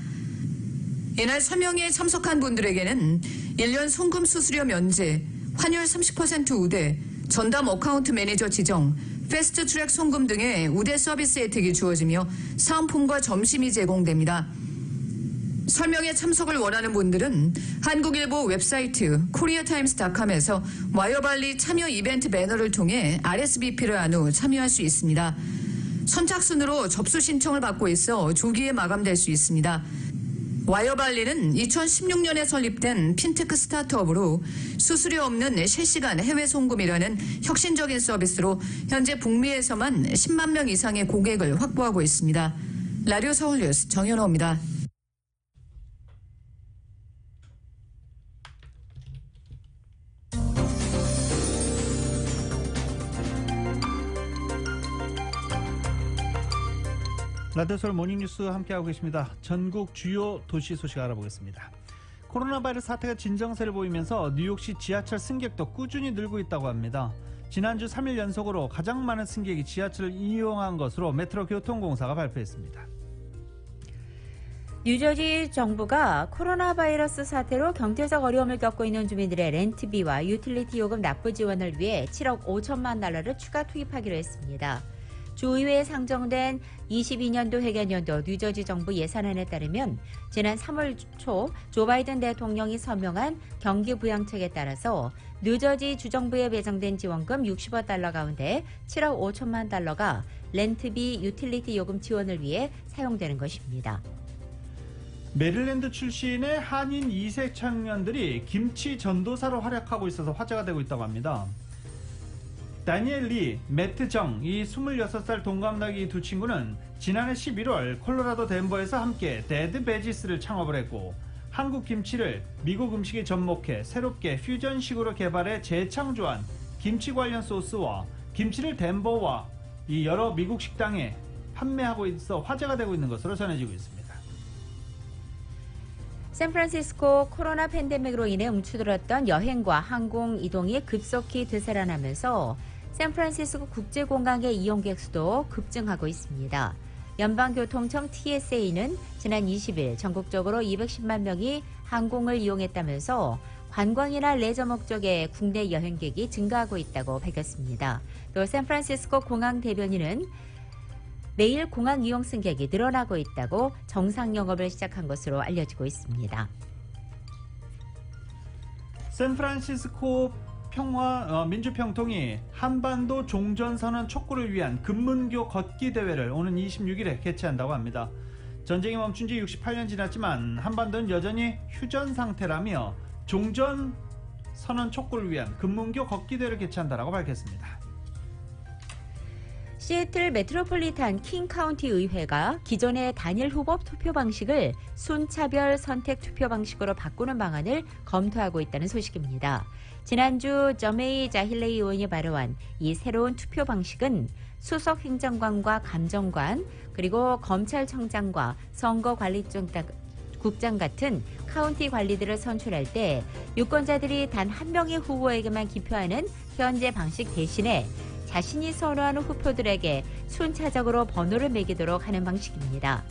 이날 설명회에 참석한 분들에게는 1년 송금 수수료 면제, 환율 30% 우대, 전담 어카운트 매니저 지정, 패스트 트랙 송금 등의 우대 서비스 혜택이 주어지며 사은품과 점심이 제공됩니다. 설명에 참석을 원하는 분들은 한국일보 웹사이트 koreatimes.com에서 와이어발리 참여 이벤트 배너를 통해 RSVP를 한 후 참여할 수 있습니다. 선착순으로 접수 신청을 받고 있어 조기에 마감될 수 있습니다. 와이어발리는 2016년에 설립된 핀테크 스타트업으로 수수료 없는 실시간 해외 송금이라는 혁신적인 서비스로 현재 북미에서만 10만 명 이상의 고객을 확보하고 있습니다. 라디오 서울뉴스 정현호입니다.
라디오 서울 모닝뉴스 함께하고 계십니다. 전국 주요 도시 소식 알아보겠습니다. 코로나 바이러스 사태가 진정세를 보이면서 뉴욕시 지하철 승객도 꾸준히 늘고 있다고 합니다. 지난주 3일 연속으로 가장 많은 승객이 지하철을 이용한 것으로 메트로교통공사가 발표했습니다.
뉴저지 정부가 코로나 바이러스 사태로 경제적 어려움을 겪고 있는 주민들의 렌트비와 유틸리티 요금 납부 지원을 위해 7억 5천만 달러를 추가 투입하기로 했습니다. 주의회에 상정된 22년도 회계연도 뉴저지 정부 예산안에 따르면 지난 3월 초 조 바이든 대통령이 서명한 경기 부양책에 따라서 뉴저지 주정부에 배정된 지원금 60억 달러 가운데 7억 5천만 달러가 렌트비, 유틸리티 요금 지원을 위해 사용되는 것입니다.
메릴랜드 출신의 한인 2세 청년들이 김치 전도사로 활약하고 있어서 화제가 되고 있다고 합니다. 다니엘 리, 매트 정, 이 26살 동갑내기 두 친구는 지난해 11월 콜로라도 덴버에서 함께 데드 베지스를 창업을 했고 한국 김치를 미국 음식에 접목해 새롭게 퓨전식으로 개발해 재창조한 김치 관련 소스와 김치를 덴버와 이 여러 미국 식당에 판매하고 있어 화제가 되고 있는 것으로 전해지고 있습니다.
샌프란시스코 코로나 팬데믹으로 인해 움츠들었던 여행과 항공 이동이 급속히 되살아나면서 샌프란시스코 국제공항의 이용객 수도 급증하고 있습니다. 연방교통청 TSA는 지난 20일 전국적으로 210만 명이 항공을 이용했다면서 관광이나 레저 목적의 국내 여행객이 증가하고 있다고 밝혔습니다. 또 샌프란시스코 공항 대변인은 매일 공항 이용 승객이 늘어나고 있다고 정상 영업을 시작한 것으로 알려지고 있습니다.
샌프란시스코 민주평통이 한반도 종전선언 촉구를 위한 금문교 걷기 대회를 오는 26일에 개최한다고 합니다. 전쟁이 멈춘 지 68년 지났지만 한반도는 여전히 휴전 상태라며 종전선언 촉구를 위한 금문교 걷기 대회를 개최한다고 밝혔습니다.
시애틀 메트로폴리탄 킹 카운티 의회가 기존의 단일 후보 투표 방식을 순차별 선택 투표 방식으로 바꾸는 방안을 검토하고 있다는 소식입니다. 지난주 저메이 자힐레이 의원이 발표한 이 새로운 투표 방식은 수석 행정관과 감정관, 그리고 검찰청장과 선거관리국장 같은 카운티 관리들을 선출할 때 유권자들이 단 한 명의 후보에게만 기표하는 현재 방식 대신에 자신이 선호하는 후보들에게 순차적으로 번호를 매기도록 하는 방식입니다.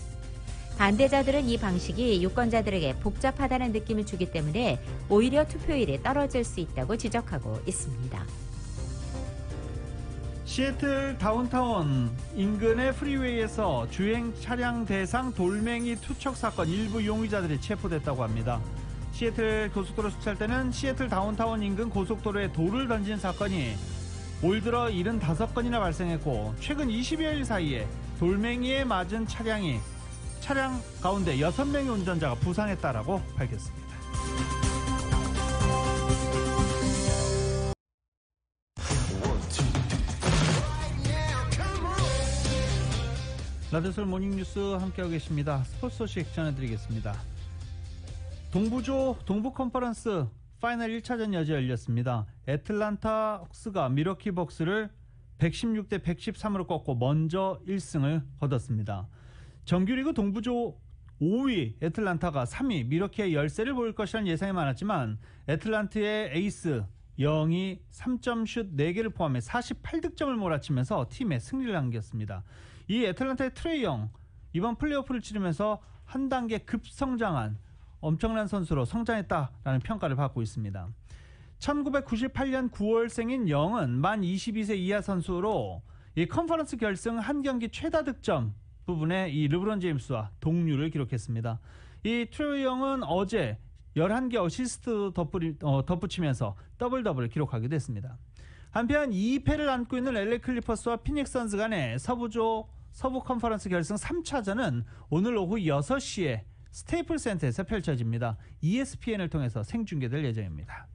반대자들은 이 방식이 유권자들에게 복잡하다는 느낌을 주기 때문에 오히려 투표율이 떨어질 수 있다고 지적하고 있습니다.
시애틀 다운타운 인근의 프리웨이에서 주행 차량 대상 돌멩이 투척 사건 일부 용의자들이 체포됐다고 합니다. 시애틀 고속도로 수찰 때는 시애틀 다운타운 인근 고속도로에 돌을 던진 사건이 올 들어 75건이나 발생했고 최근 20여일 사이에 돌멩이에 맞은 차량 가운데 6명의 운전자가 부상했다라고 밝혔습니다. 라디오솔 모닝뉴스 함께하고 계십니다. 스포츠 소식 전해드리겠습니다. 동부 컨퍼런스 파이널 1차전 여제 열렸습니다. 애틀란타 헉스가 미러키 벅스를 116대 113으로 꺾고 먼저 1승을 거뒀습니다. 정규리그 동부조 5위 애틀란타가 3위 미러키의 열세를 보일 것이라는 예상이 많았지만 애틀란타의 에이스 영이 3점슛 4개를 포함해 48득점을 몰아치면서 팀에 승리를 안겼습니다. 이 애틀란타의 트레이 영, 이번 플레이오프를 치르면서 한 단계 급성장한 엄청난 선수로 성장했다라는 평가를 받고 있습니다. 1998년 9월생인 영은 만 22세 이하 선수로 이 컨퍼런스 결승 한 경기 최다 득점 부분에 이 르브론 제임스와 동률을 기록했습니다. 이 트레이 영은 어제 11개 어시스트 덧붙이면서 더블더블을 기록하게 됐습니다. 한편 2패를 안고 있는 LA 클리퍼스와 피닉스 선즈 간의 서부 컨퍼런스 결승 3차전은 오늘 오후 6시에 스테이플 센터에서 펼쳐집니다. ESPN을 통해서 생중계될 예정입니다.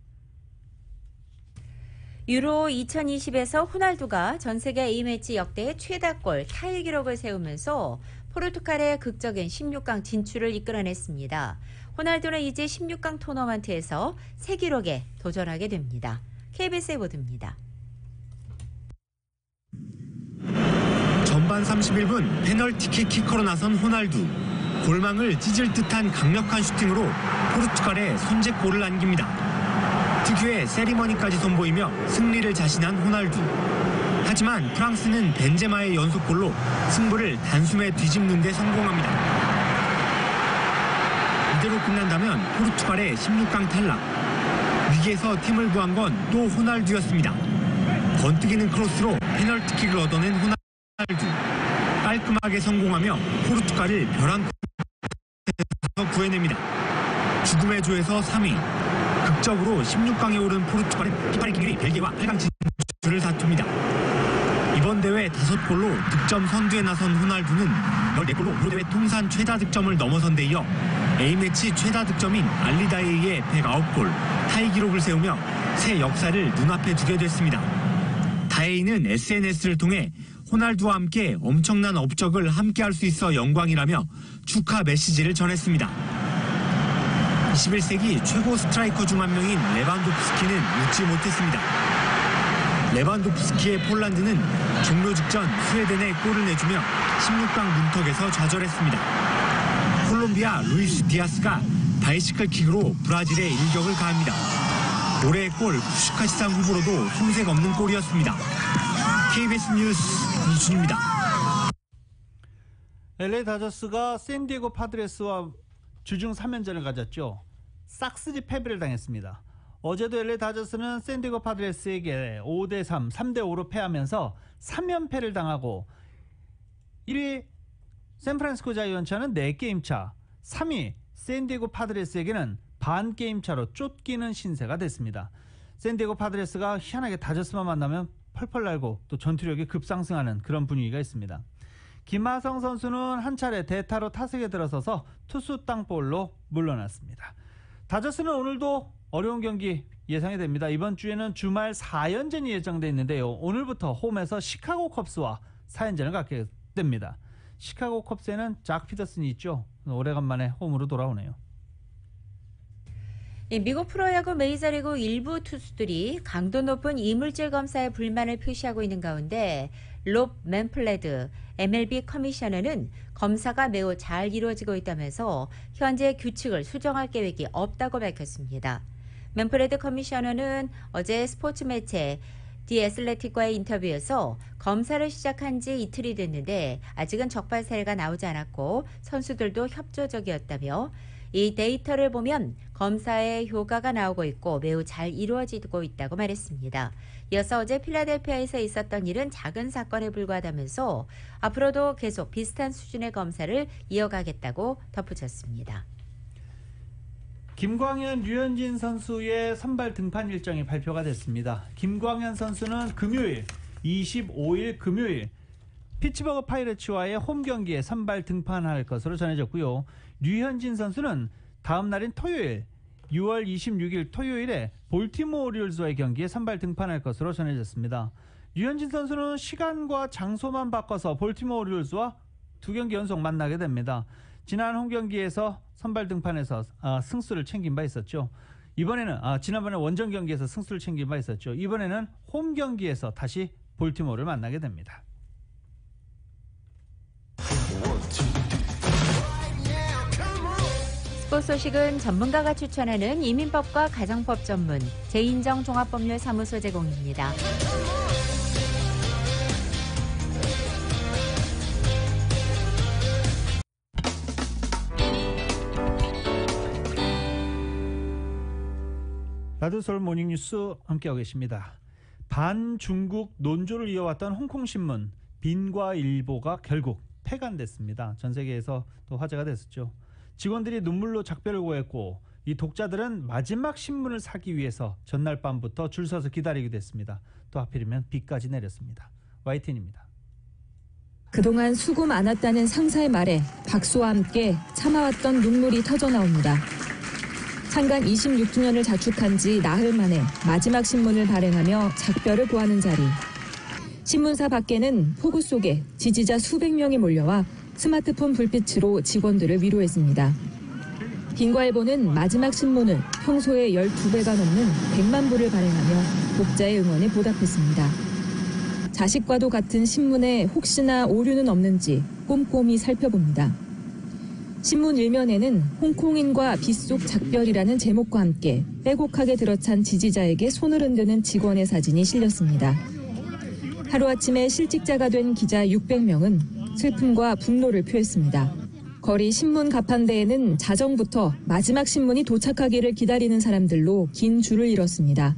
유로 2020에서 호날두가 전세계 A매치 역대 최다골 타일 기록을 세우면서 포르투갈의 극적인 16강 진출을 이끌어냈습니다. 호날두는 이제 16강 토너먼트에서 새 기록에 도전하게 됩니다. KBS의 보도입니다.
전반 31분 페널티킥 키커로 나선 호날두. 골망을 찢을 듯한 강력한 슈팅으로 포르투갈에 선제골을 안깁니다. 특유의 세리머니까지 선보이며 승리를 자신한 호날두. 하지만 프랑스는 벤제마의 연속골로 승부를 단숨에 뒤집는 데 성공합니다. 이대로 끝난다면 포르투갈의 16강 탈락. 위기에서 팀을 구한 건 또 호날두였습니다. 번뜩이는 크로스로 페널티킥을 얻어낸 호날두. 깔끔하게 성공하며 포르투갈을 벼랑 끝에서 구해냅니다. 죽음의 조에서 3위. 극적으로 16강에 오른 포르투갈은 피파의 기밀이 벨기에와 8강 진출을 다툽니다. 이번 대회 5골로 득점 선두에 나선 호날두는 14골로 프로대회 통산 최다 득점을 넘어선 데 이어 A매치 최다 득점인 알리다이의 109골, 타이 기록을 세우며 새 역사를 눈앞에 두게 됐습니다. 다에이는 SNS를 통해 호날두와 함께 엄청난 업적을 함께할 수 있어 영광이라며 축하 메시지를 전했습니다. 21세기 최고 스트라이커 중 한 명인 레반도프스키는 웃지 못했습니다. 레반도프스키의 폴란드는 종료 직전 스웨덴에 골을 내주며 16강 문턱에서 좌절했습니다. 콜롬비아 루이스 디아스가 바이시클 킥으로 브라질의 일격을 가합니다. 올해의 골 푸시카시상 후보로도 흠색 없는 골이었습니다. KBS 뉴스 이준입니다.
LA 다저스가 샌디에고 파드레스와 주중 3연전을 가졌죠. 싹쓸이 패배를 당했습니다. 어제도 LA 다저스는 샌디에고 파드레스에게 5대3, 3대5로 패하면서 3연패를 당하고 1위 샌프란시스코 자이언츠는 4게임 차, 3위 샌디에고 파드레스에게는 반 게임 차로 쫓기는 신세가 됐습니다. 샌디에고 파드레스가 희한하게 다저스만 만나면 펄펄 날고 또 전투력이 급상승하는 그런 분위기가 있습니다. 김하성 선수는 한 차례 대타로 타석에 들어서서 투수 땅볼로 물러났습니다. 다저스는 오늘도 어려운 경기 예상이 됩니다. 이번 주에는 주말 4연전이 예정되어 있는데요. 오늘부터 홈에서 시카고 컵스와 4연전을 갖게 됩니다. 시카고 컵스에는 작 피더슨이 있죠. 오래간만에 홈으로 돌아오네요.
미국 프로야구 메이저리그 일부 투수들이 강도 높은 이물질 검사에 불만을 표시하고 있는 가운데 롭 맨플레드 MLB 커미셔너는 검사가 매우 잘 이루어지고 있다면서 현재 규칙을 수정할 계획이 없다고 밝혔습니다. 맨플레드 커미셔너는 어제 스포츠 매체 디 애슬레틱과의 인터뷰에서 검사를 시작한 지 이틀이 됐는데 아직은 적발 사례가 나오지 않았고 선수들도 협조적이었다며 이 데이터를 보면 검사의 효과가 나오고 있고 매우 잘 이루어지고 있다고 말했습니다. 이어서 어제 필라델피아에서 있었던 일은 작은 사건에 불과하다면서 앞으로도 계속 비슷한 수준의 검사를 이어가겠다고 덧붙였습니다.
김광현, 류현진 선수의 선발 등판 일정이 발표가 됐습니다. 김광현 선수는 금요일, 25일 금요일 피츠버그 파이러츠와의 홈 경기에 선발 등판할 것으로 전해졌고요. 류현진 선수는 다음 날인 토요일, 6월 26일 토요일에 볼티모어 오리올즈와의 경기에 선발 등판할 것으로 전해졌습니다. 류현진 선수는 시간과 장소만 바꿔서 볼티모어 오리올즈와 2경기 연속 만나게 됩니다. 지난 홈 경기에서 선발 등판에서 승수를 챙긴 바 있었죠. 이번에는 지난번에 원정 경기에서 승수를 챙긴 바 있었죠. 이번에는 홈 경기에서 다시 볼티모어를 만나게 됩니다.
스포츠 소식은 전문가가 추천하는 이민법과 가정법 전문 재인정 종합법률사무소 제공입니다.
라디오 서울 모닝뉴스 함께하고 계십니다. 반중국 논조를 이어왔던 홍콩신문 빈과일보가 결국 폐간됐습니다. 전 세계에서 또 화제가 됐었죠. 직원들이 눈물로 작별을 고했고 이 독자들은 마지막 신문을 사기 위해서 전날 밤부터 줄 서서 기다리게 됐습니다. 또 하필이면 비까지 내렸습니다. YTN입니다.
그동안 수고 많았다는 상사의 말에 박수와 함께 참아왔던 눈물이 터져나옵니다. 창간 26주년을 자축한 지 나흘 만에 마지막 신문을 발행하며 작별을 고하는 자리. 신문사 밖에는 폭우 속에 지지자 수백 명이 몰려와 스마트폰 불빛으로 직원들을 위로했습니다. 빈과일보는 마지막 신문을 평소의 12배가 넘는 100만 부를 발행하며 독자의 응원에 보답했습니다. 자식과도 같은 신문에 혹시나 오류는 없는지 꼼꼼히 살펴봅니다. 신문 일면에는 홍콩인과 빗속 작별이라는 제목과 함께 빼곡하게 들어찬 지지자에게 손을 흔드는 직원의 사진이 실렸습니다. 하루아침에 실직자가 된 기자 600명은 슬픔과 분노를 표했습니다. 거리 신문 가판대에는 자정부터 마지막 신문이 도착하기를 기다리는 사람들로 긴 줄을 이뤘습니다.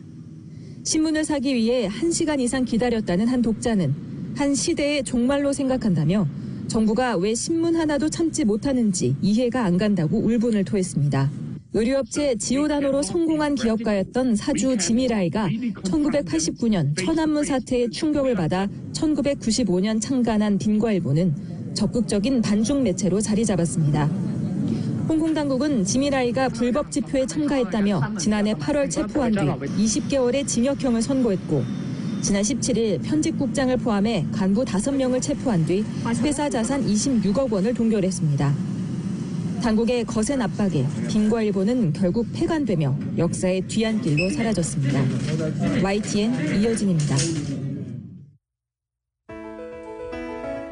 신문을 사기 위해 1시간 이상 기다렸다는 한 독자는 한 시대의 종말로 생각한다며 정부가 왜 신문 하나도 참지 못하는지 이해가 안 간다고 울분을 토했습니다. 의류업체 지오다노로 성공한 기업가였던 사주 지미라이가 1989년 천안문 사태의 충격을 받아 1995년 창간한 빈과일보는 적극적인 반중 매체로 자리 잡았습니다. 홍콩 당국은 지미라이가 불법 집회에 참가했다며 지난해 8월 체포한 뒤 20개월의 징역형을 선고했고 지난 17일 편집국장을 포함해 간부 5명을 체포한 뒤 회사 자산 26억 원을 동결했습니다. 당국의 거센 압박에 빈과일보는 결국 폐간되며 역사의 뒤안길로 사라졌습니다. YTN 이여진입니다.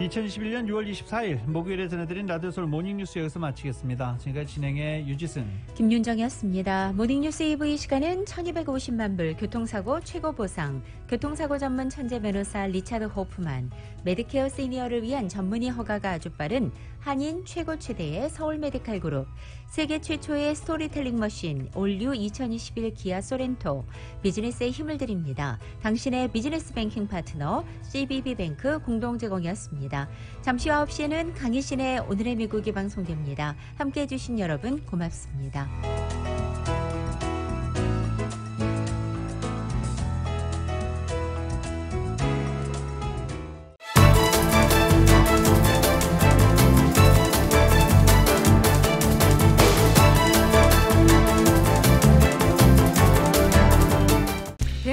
2021년 6월 24일 목요일에 전해드린 라디오서울 모닝뉴스 여기서 마치겠습니다. 지금까지 진행의 유지승,
김윤정이었습니다. 모닝뉴스 2부 이 시간은 1250만 불 교통사고 최고 보상, 교통사고 전문 천재 변호사 리차드 호프만, 메디케어 시니어를 위한 전문의 허가가 아주 빠른 한인 최고 최대의 서울 메디칼 그룹, 세계 최초의 스토리텔링 머신 올류 2021 기아 소렌토, 비즈니스에 힘을 드립니다. 당신의 비즈니스 뱅킹 파트너 CBB뱅크 공동 제공이었습니다. 잠시 후 9시에는 강희신의 오늘의 미국이 방송됩니다. 함께해 주신 여러분 고맙습니다.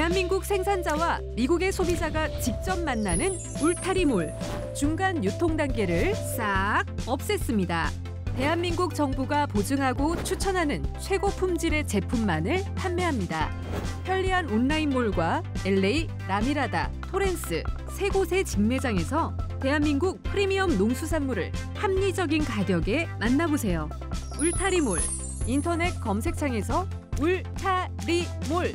대한민국 생산자와 미국의 소비자가 직접 만나는 울타리몰. 중간 유통 단계를 싹 없앴습니다. 대한민국 정부가 보증하고 추천하는 최고 품질의 제품만을 판매합니다. 편리한 온라인몰과 LA, 라미라다, 토렌스 세 곳의 직매장에서 대한민국 프리미엄 농수산물을 합리적인 가격에 만나보세요. 울타리몰. 인터넷 검색창에서 울타리몰